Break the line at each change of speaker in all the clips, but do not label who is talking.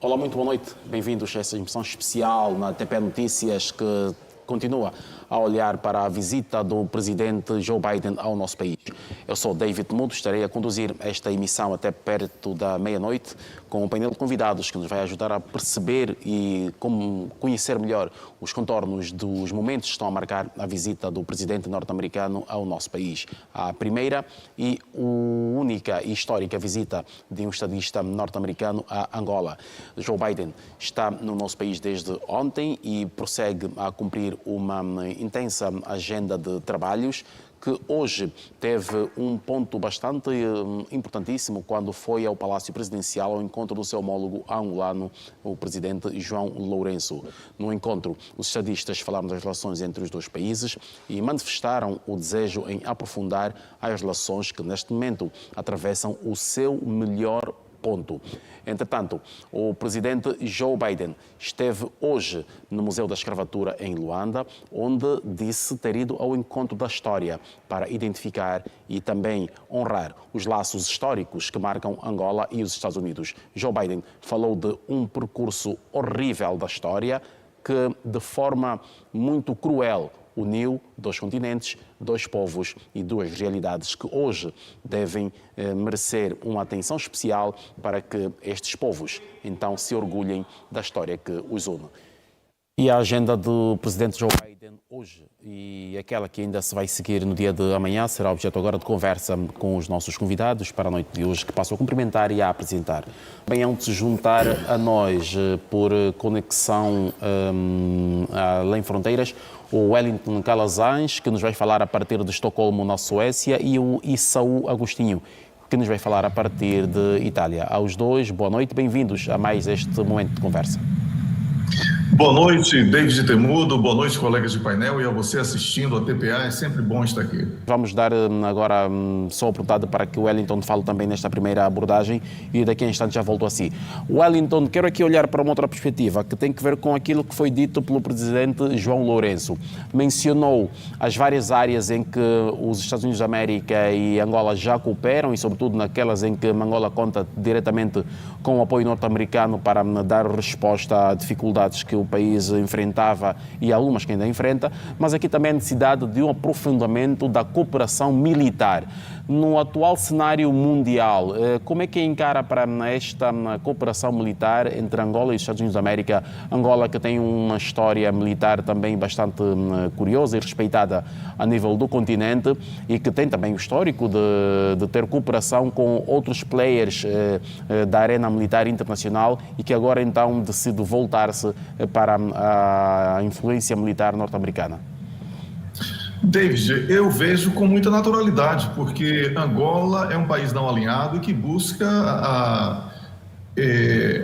Olá, muito boa noite. Bem-vindos a essa emissão especial na TP Notícias que continua a olhar para a visita do presidente Joe Biden ao nosso país. Eu sou David Mudo, estarei a conduzir esta emissão até perto da meia-noite com um painel de convidados que nos vai ajudar a perceber e conhecer melhor os contornos dos momentos que estão a marcar a visita do presidente norte-americano ao nosso país. A primeira e única e histórica visita de um estadista norte-americano a Angola. Joe Biden está no nosso país desde ontem e prossegue a cumprir uma intensa agenda de trabalhos que hoje teve um ponto bastante importantíssimo quando foi ao Palácio Presidencial ao encontro do seu homólogo angolano, o presidente João Lourenço. No encontro, os estadistas falaram das relações entre os dois países e manifestaram o desejo em aprofundar as relações que neste momento atravessam o seu melhor ponto. Entretanto, o presidente Joe Biden esteve hoje no Museu da Escravatura em Luanda, onde disse ter ido ao encontro da história para identificar e também honrar os laços históricos que marcam Angola e os Estados Unidos. Joe Biden falou de um percurso horrível da história que, de forma muito cruel, uniu dois continentes, dois povos e duas realidades que hoje devem merecer uma atenção especial para que estes povos então se orgulhem da história que os une. E a agenda do presidente Joe Biden hoje e aquela que ainda se vai seguir no dia de amanhã será objeto agora de conversa com os nossos convidados para a noite de hoje, que passo a cumprimentar e a apresentar. Bem, antes de juntar a nós por conexão além fronteiras, o Wellington Calazans, que nos vai falar a partir de Estocolmo, na Suécia, e o Isaú Agostinho, que nos vai falar a partir de Itália. Aos dois, boa noite, bem-vindos a mais este momento de conversa.
Boa noite, David Temudo, boa noite, colegas de painel, e a você assistindo a TPA, é sempre bom estar aqui.
Vamos dar agora só a oportunidade para que o Wellington fale também nesta primeira abordagem e daqui a instante já volto a si. Wellington, quero aqui olhar para uma outra perspectiva que tem que ver com aquilo que foi dito pelo presidente João Lourenço. Mencionou as várias áreas em que os Estados Unidos da América e Angola já cooperam e sobretudo naquelas em que Angola conta diretamente com o apoio norte-americano para dar resposta a dificuldades que o país enfrentava e algumas que ainda enfrenta, mas aqui também a necessidade de um aprofundamento da cooperação militar. No atual cenário mundial, como é que encara para esta cooperação militar entre Angola e os Estados Unidos da América? Angola que tem uma história militar também bastante curiosa e respeitada a nível do continente e que tem também o histórico de ter cooperação com outros players da arena militar internacional e que agora então decide voltar-se para a influência militar norte-americana.
David, eu vejo com muita naturalidade, porque Angola é um país não alinhado e que busca a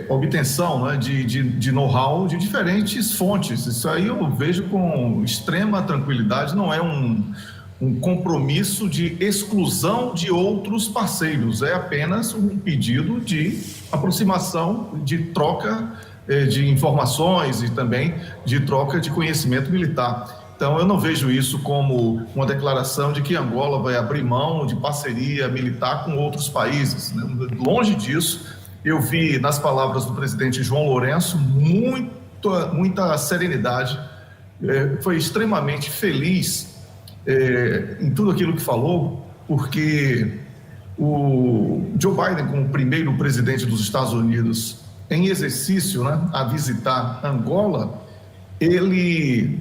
obtenção, né, de know-how de diferentes fontes. Isso aí eu vejo com extrema tranquilidade, não é um compromisso de exclusão de outros parceiros, é apenas um pedido de aproximação, de troca de informações e também de troca de conhecimento militar. Então, eu não vejo isso como uma declaração de que Angola vai abrir mão de parceria militar com outros países. Longe disso, eu vi nas palavras do presidente João Lourenço muita serenidade, foi extremamente feliz em tudo aquilo que falou, porque o Joe Biden, como primeiro presidente dos Estados Unidos em exercício, né, a visitar Angola, ele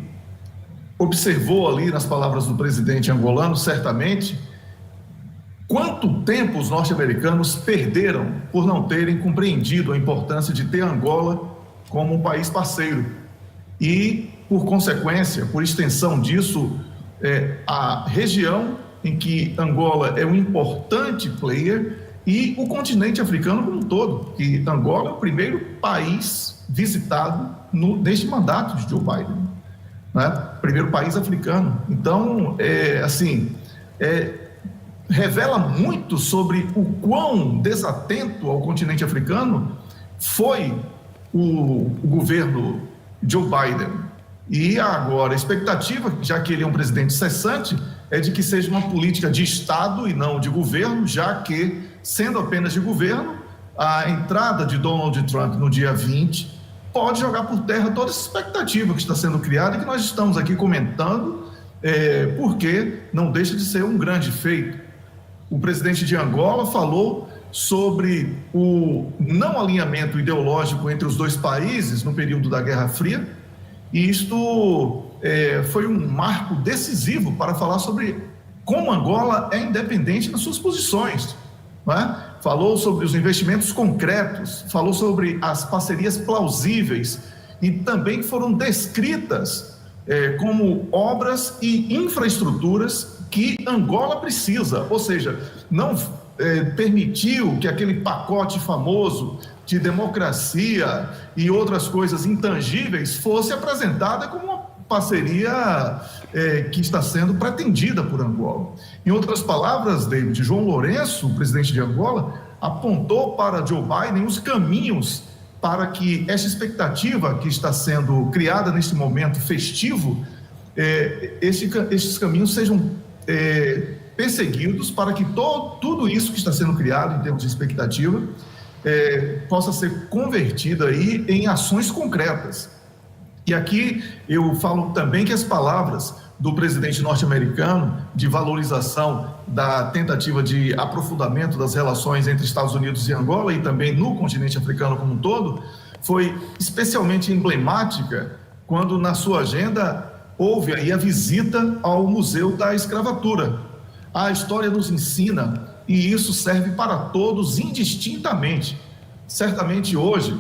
observou ali nas palavras do presidente angolano, certamente, quanto tempo os norte-americanos perderam por não terem compreendido a importância de ter Angola como um país parceiro. E, por consequência, por extensão disso, a região em que Angola é um importante player e o continente africano como um todo, que Angola é o primeiro país visitado neste mandato de Joe Biden. Né? Primeiro país africano. Então, revela muito sobre o quão desatento ao continente africano foi o governo Joe Biden. E agora, a expectativa, já que ele é um presidente cessante, é de que seja uma política de Estado e não de governo, já que, sendo apenas de governo, a entrada de Donald Trump no dia 20 pode jogar por terra toda essa expectativa que está sendo criada e que nós estamos aqui comentando, porque não deixa de ser um grande feito. O presidente de Angola falou sobre o não alinhamento ideológico entre os dois países no período da Guerra Fria, e isto foi um marco decisivo para falar sobre como Angola é independente nas suas posições, não é? Falou sobre os investimentos concretos, falou sobre as parcerias plausíveis e também foram descritas como obras e infraestruturas que Angola precisa, ou seja, não permitiu que aquele pacote famoso de democracia e outras coisas intangíveis fosse apresentada como uma parceria que está sendo pretendida por Angola. Em outras palavras, David, João Lourenço, o presidente de Angola, apontou para Joe Biden os caminhos para que essa expectativa que está sendo criada neste momento festivo, esses caminhos sejam perseguidos para que tudo isso que está sendo criado em termos de expectativa possa ser convertido aí em ações concretas. E aqui eu falo também que as palavras do presidente norte-americano de valorização da tentativa de aprofundamento das relações entre Estados Unidos e Angola e também no continente africano como um todo, foi especialmente emblemática quando na sua agenda houve aí a visita ao Museu da Escravatura. A história nos ensina e isso serve para todos indistintamente. Certamente hoje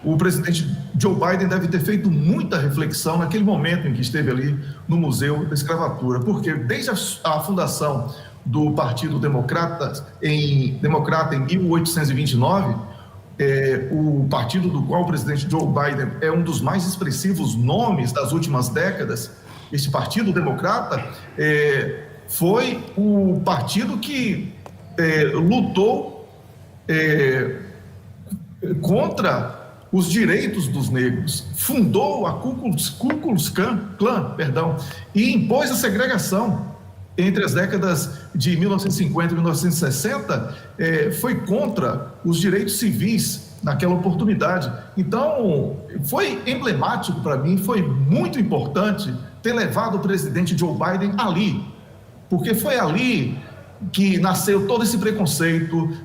o presidente Joe Biden deve ter feito muita reflexão naquele momento em que esteve ali no Museu da Escravatura, porque desde a fundação do Partido Democrata em 1829, o partido do qual o presidente Joe Biden é um dos mais expressivos nomes das últimas décadas, este Partido Democrata foi o partido que lutou contra os direitos dos negros, fundou a Ku Klux Klan, e impôs a segregação entre as décadas de 1950 e 1960, foi contra os direitos civis naquela oportunidade. Então, foi emblemático para mim, foi muito importante ter levado o presidente Joe Biden ali, porque foi ali que nasceu todo esse preconceito,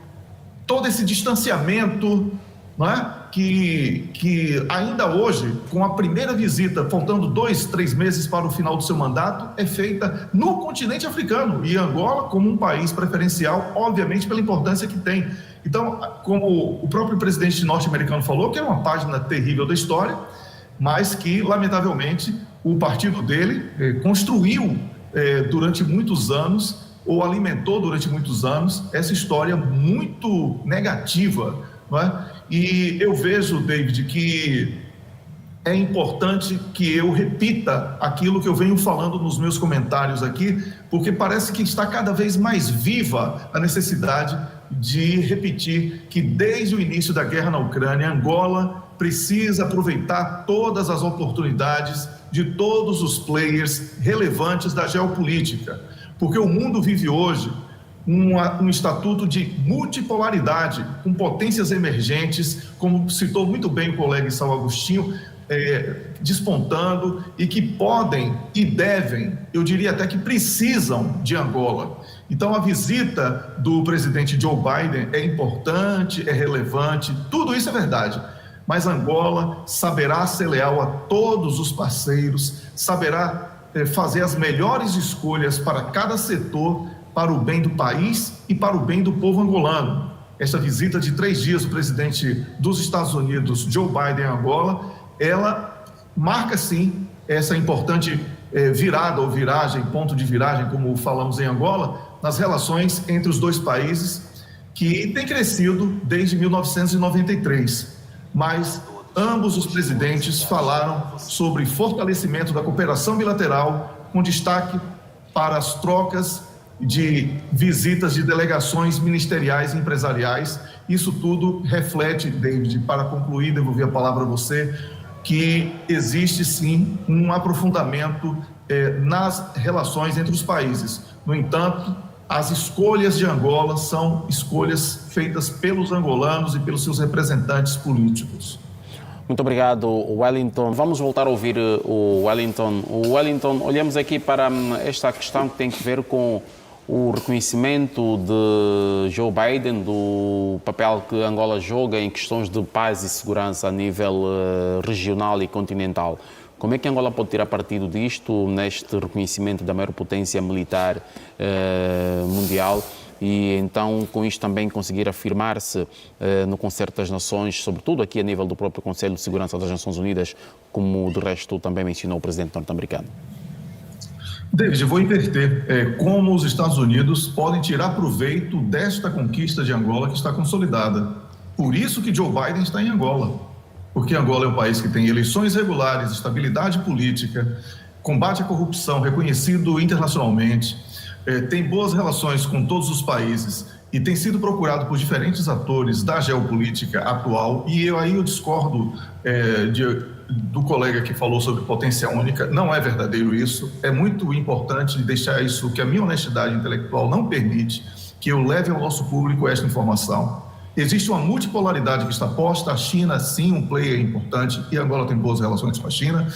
todo esse distanciamento, não é? Que ainda hoje, com a primeira visita, faltando 2-3 meses para o final do seu mandato, é feita no continente africano e Angola como um país preferencial, obviamente pela importância que tem. Então, como o próprio presidente norte-americano falou, que é uma página terrível da história, mas que, lamentavelmente, o partido dele construiu durante muitos anos, ou alimentou durante muitos anos, essa história muito negativa, não é? E eu vejo, David, que é importante que eu repita aquilo que eu venho falando nos meus comentários aqui, porque parece que está cada vez mais viva a necessidade de repetir que desde o início da guerra na Ucrânia, Angola precisa aproveitar todas as oportunidades de todos os players relevantes da geopolítica, porque o mundo vive hoje um estatuto de multipolaridade, com potências emergentes, como citou muito bem o colega Saulo Agostinho, despontando e que podem e devem, eu diria até que precisam de Angola. Então, a visita do presidente Joe Biden é importante, é relevante, tudo isso é verdade, mas Angola saberá ser leal a todos os parceiros, saberá fazer as melhores escolhas para cada setor, para o bem do país e para o bem do povo angolano. Esta visita de 3 dias do presidente dos Estados Unidos, Joe Biden, a Angola, ela marca, sim, essa importante virada ou viragem, ponto de viragem, como falamos em Angola, nas relações entre os dois países, que tem crescido desde 1993. Mas ambos os presidentes falaram sobre fortalecimento da cooperação bilateral, com destaque para as trocas de visitas de delegações ministeriais e empresariais. Isso tudo reflete, David, para concluir, devolver a palavra a você, que existe sim um aprofundamento nas relações entre os países. No entanto, As escolhas de Angola são escolhas feitas pelos angolanos e pelos seus representantes políticos.
Muito obrigado, Wellington. Vamos voltar a ouvir o Wellington. O Wellington, olhamos aqui para esta questão que tem a ver com o reconhecimento de Joe Biden, do papel que Angola joga em questões de paz e segurança a nível regional e continental. Como é que Angola pode tirar partido disto, neste reconhecimento da maior potência militar mundial, e então com isto também conseguir afirmar-se no Concerto das Nações, sobretudo aqui a nível do próprio Conselho de Segurança das Nações Unidas, como de resto também mencionou o presidente norte-americano?
David, eu vou inverter como os Estados Unidos podem tirar proveito desta conquista de Angola que está consolidada. Por isso que Joe Biden está em Angola, porque Angola é um país que tem eleições regulares, estabilidade política, combate à corrupção reconhecido internacionalmente, tem boas relações com todos os países e tem sido procurado por diferentes atores da geopolítica atual. E eu discordo do colega que falou sobre potência única. Não é verdadeiro isso. É muito importante deixar isso, que a minha honestidade intelectual não permite que eu leve ao nosso público esta informação. Existe uma multipolaridade que está posta. A China, sim, um player importante, e Angola tem boas relações com a China.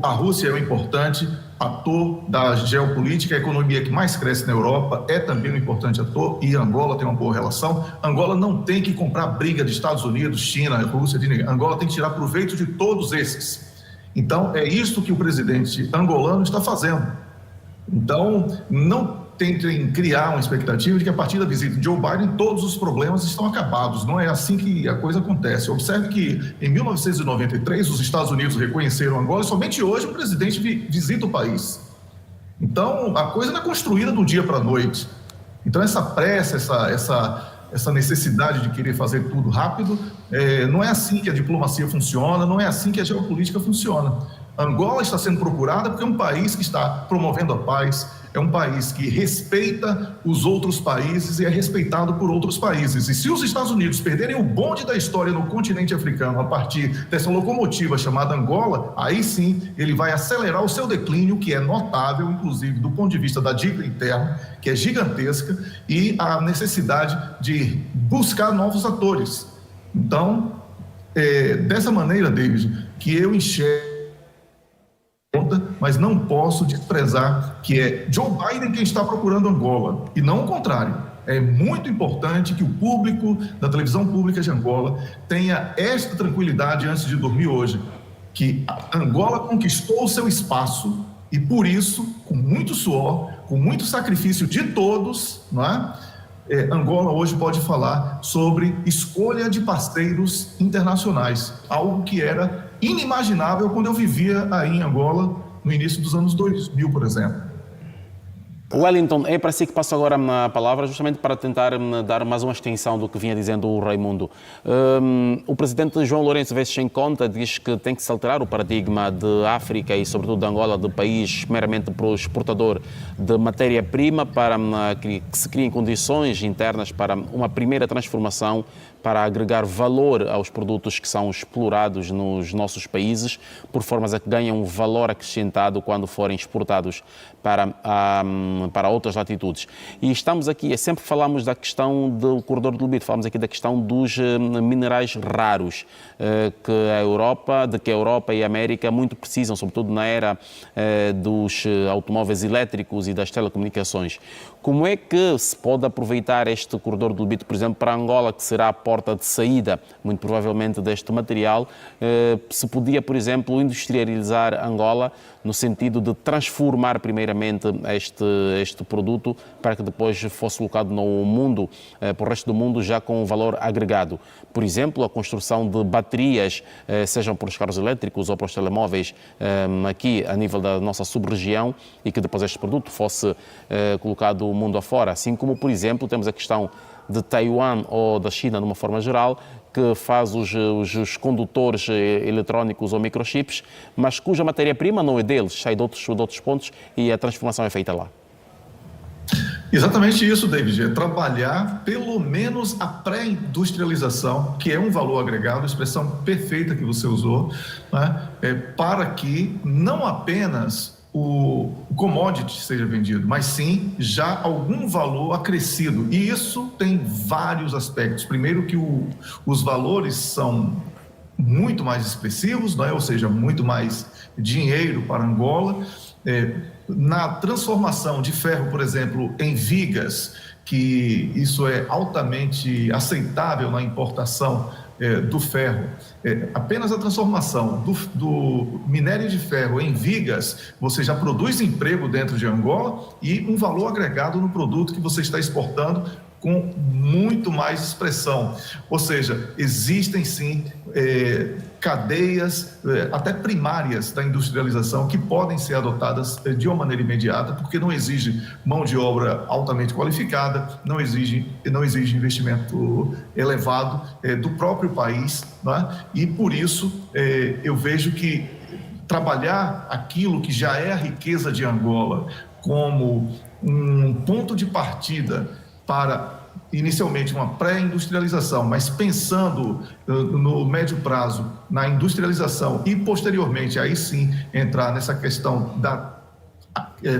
A Rússia é um importante ator da geopolítica, a economia que mais cresce na Europa é também um importante ator, e Angola tem uma boa relação. Angola não tem que comprar briga de Estados Unidos, China, Rússia, de ninguém. Angola tem que tirar proveito de todos esses. Então, é isso que o presidente angolano está fazendo. Então, não tentem criar uma expectativa de que a partir da visita de Joe Biden todos os problemas estão acabados. Não é assim que a coisa acontece. Observe que em 1993 os Estados Unidos reconheceram Angola e somente hoje o presidente visita o país. Então a coisa não é construída do dia para a noite. Então essa pressa, essa necessidade de querer fazer tudo rápido, não é assim que a diplomacia funciona, não é assim que a geopolítica funciona. Angola está sendo procurada porque é um país que está promovendo a paz, é um país que respeita os outros países e é respeitado por outros países. E se os Estados Unidos perderem o bonde da história no continente africano a partir dessa locomotiva chamada Angola, aí sim ele vai acelerar o seu declínio, que é notável, inclusive do ponto de vista da dívida interna, que é gigantesca, e a necessidade de buscar novos atores. Então, dessa maneira, David, que eu enxergo, mas não posso desprezar que é Joe Biden quem está procurando Angola, e não o contrário. É muito importante que o público da televisão pública de Angola tenha esta tranquilidade antes de dormir hoje, que Angola conquistou o seu espaço e, por isso, com muito suor, com muito sacrifício de todos, não é? Angola hoje pode falar sobre escolha de parceiros internacionais, algo que era inimaginável quando eu vivia aí em Angola no início dos anos 2000, por exemplo.
Wellington, é para si que passo agora a palavra, justamente para tentar dar mais uma extensão do que vinha dizendo o Raimundo. O presidente João Lourenço Vestes em Conta diz que tem que se alterar o paradigma de África e, sobretudo, de Angola, de país meramente exportador de matéria-prima, para que se criem condições internas para uma primeira transformação, para agregar valor aos produtos que são explorados nos nossos países, por formas a que ganham valor acrescentado quando forem exportados para outras latitudes. E estamos aqui, sempre falamos da questão do corredor do Lubito, falamos aqui da questão dos minerais raros, que a Europa e a América muito precisam, sobretudo na era dos automóveis elétricos e das telecomunicações. Como é que se pode aproveitar este corredor do Lubito, por exemplo, para Angola, que será a porta de saída, muito provavelmente, deste material? Se podia, por exemplo, industrializar Angola no sentido de transformar primeiramente este produto para que depois fosse colocado no mundo, para o resto do mundo, já com um valor agregado. Por exemplo, a construção de baterias, sejam para os carros elétricos ou para os telemóveis, aqui a nível da nossa sub-região, e que depois este produto fosse colocado mundo afora. Assim como, por exemplo, temos a questão de Taiwan ou da China, de uma forma geral, que faz os condutores eletrónicos ou microchips, mas cuja matéria-prima não é deles, sai de outros pontos e a transformação é feita lá.
Exatamente isso, David, é trabalhar pelo menos a pré-industrialização, que é um valor agregado, a expressão perfeita que você usou, né? Para que não apenas o commodity seja vendido, mas sim já algum valor acrescido. E isso tem vários aspectos. Primeiro que os valores são muito mais expressivos, não é? Ou seja, muito mais dinheiro para Angola. Na transformação de ferro, por exemplo, em vigas, que isso é altamente aceitável na importação do ferro, apenas a transformação do minério de ferro em vigas, você já produz emprego dentro de Angola e um valor agregado no produto que você está exportando com muito mais expressão. Ou seja, existem sim cadeias, até primárias da industrialização, que podem ser adotadas de uma maneira imediata, porque não exige mão de obra altamente qualificada, não exige investimento elevado do próprio país, né? E por isso eu vejo que trabalhar aquilo que já é a riqueza de Angola como um ponto de partida para inicialmente uma pré-industrialização, mas pensando no médio prazo na industrialização e posteriormente aí sim entrar nessa questão da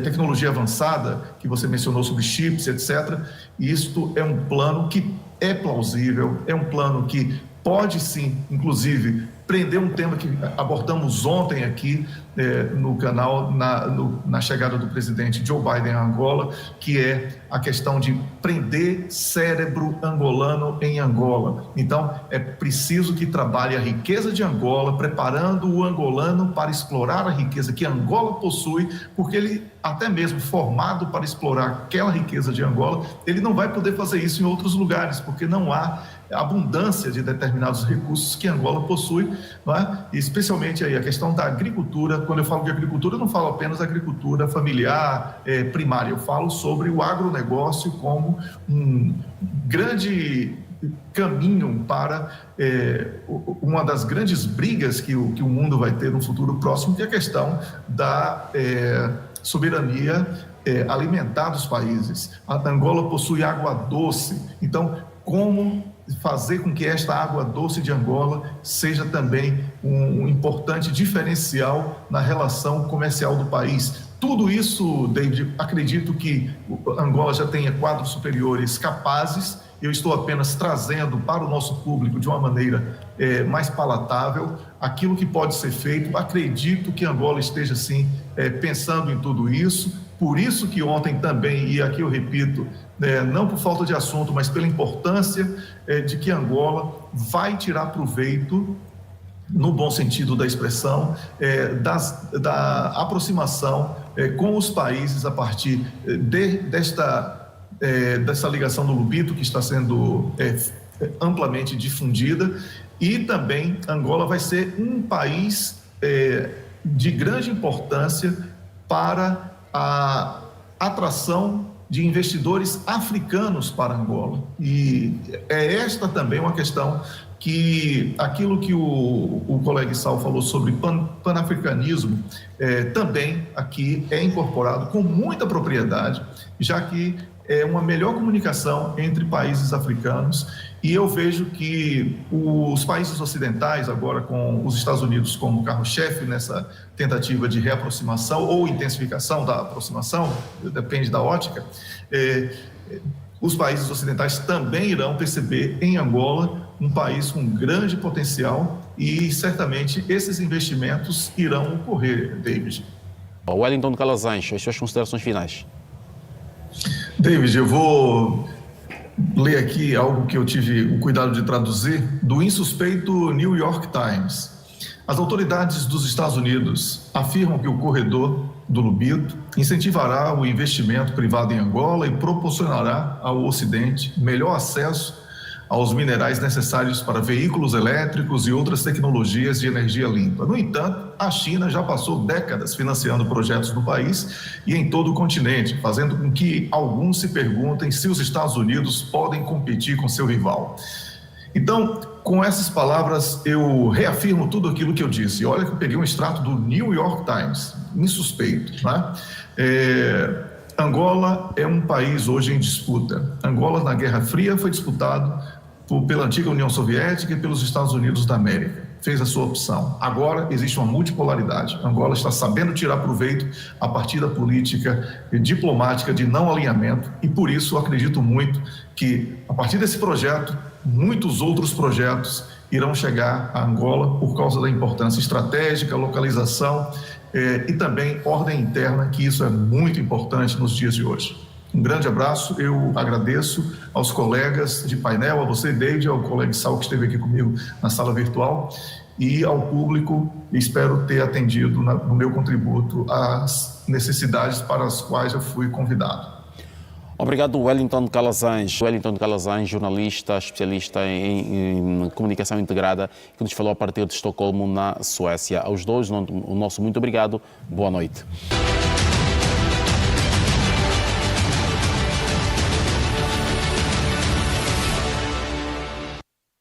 tecnologia avançada que você mencionou sobre chips, etc. Isto é um plano que é plausível, é um plano que pode sim, inclusive, prender um tema que abordamos ontem aqui no canal, na chegada do presidente Joe Biden a Angola, que é a questão de prender cérebro angolano em Angola. Então, é preciso que trabalhe a riqueza de Angola, preparando o angolano para explorar a riqueza que Angola possui, porque ele, até mesmo formado para explorar aquela riqueza de Angola, ele não vai poder fazer isso em outros lugares, porque não há abundância de determinados recursos que Angola possui, não é? E especialmente aí a questão da agricultura. Quando eu falo de agricultura, eu não falo apenas agricultura familiar primária, eu falo sobre o agronegócio como um grande caminho para uma das grandes brigas que o mundo vai ter no futuro próximo, que é a questão da soberania alimentar dos países. A Angola possui água doce, então como fazer com que esta água doce de Angola seja também um importante diferencial na relação comercial do país. Tudo isso, David, acredito que Angola já tenha quadros superiores capazes. Eu estou apenas trazendo para o nosso público de uma maneira mais palatável aquilo que pode ser feito. Acredito que Angola esteja, sim, pensando em tudo isso. Por isso que ontem também, e aqui eu repito, não por falta de assunto, mas pela importância de que Angola vai tirar proveito, no bom sentido da expressão, da aproximação com os países a partir dessa ligação do Lubito, que está sendo amplamente difundida, e também Angola vai ser um país de grande importância para a atração de investidores africanos para Angola. E é esta também uma questão que aquilo que o colega Sal falou sobre panafricanismo também aqui é incorporado com muita propriedade, já que é uma melhor comunicação entre países africanos, e eu vejo que os países ocidentais, agora com os Estados Unidos como carro-chefe nessa tentativa de reaproximação ou intensificação da aproximação, depende da ótica, os países ocidentais também irão perceber em Angola um país com grande potencial, e certamente esses investimentos irão ocorrer, David.
Wellington Calazans, as suas considerações finais.
David, eu vou ler aqui algo que eu tive o cuidado de traduzir do insuspeito New York Times. As autoridades dos Estados Unidos afirmam que o corredor do Lubito incentivará o investimento privado em Angola e proporcionará ao Ocidente melhor acesso aos minerais necessários para veículos elétricos e outras tecnologias de energia limpa. No entanto, a China já passou décadas financiando projetos no país e em todo o continente, fazendo com que alguns se perguntem se os Estados Unidos podem competir com seu rival. Então, com essas palavras, eu reafirmo tudo aquilo que eu disse. Olha que eu peguei um extrato do New York Times, insuspeito, né? Angola é um país hoje em disputa. Angola, na Guerra Fria, foi disputado pela antiga União Soviética e pelos Estados Unidos da América. fez a sua opção. Agora existe uma multipolaridade. Angola está sabendo tirar proveito a partir da política diplomática de não alinhamento e, por isso, eu acredito muito que, a partir desse projeto, muitos outros projetos irão chegar a Angola por causa da importância estratégica, localização e também ordem interna, que isso é muito importante nos dias de hoje. Um grande abraço, eu agradeço aos colegas de painel, a você, Deide, ao colega Sal, que esteve aqui comigo na sala virtual, e ao público. Espero ter atendido no meu contributo às necessidades para as quais eu fui convidado.
Obrigado, Wellington Calazans. Wellington Calazans, jornalista, especialista em comunicação integrada, que nos falou a partir de Estocolmo, na Suécia. Aos dois, o nosso muito obrigado. Boa noite.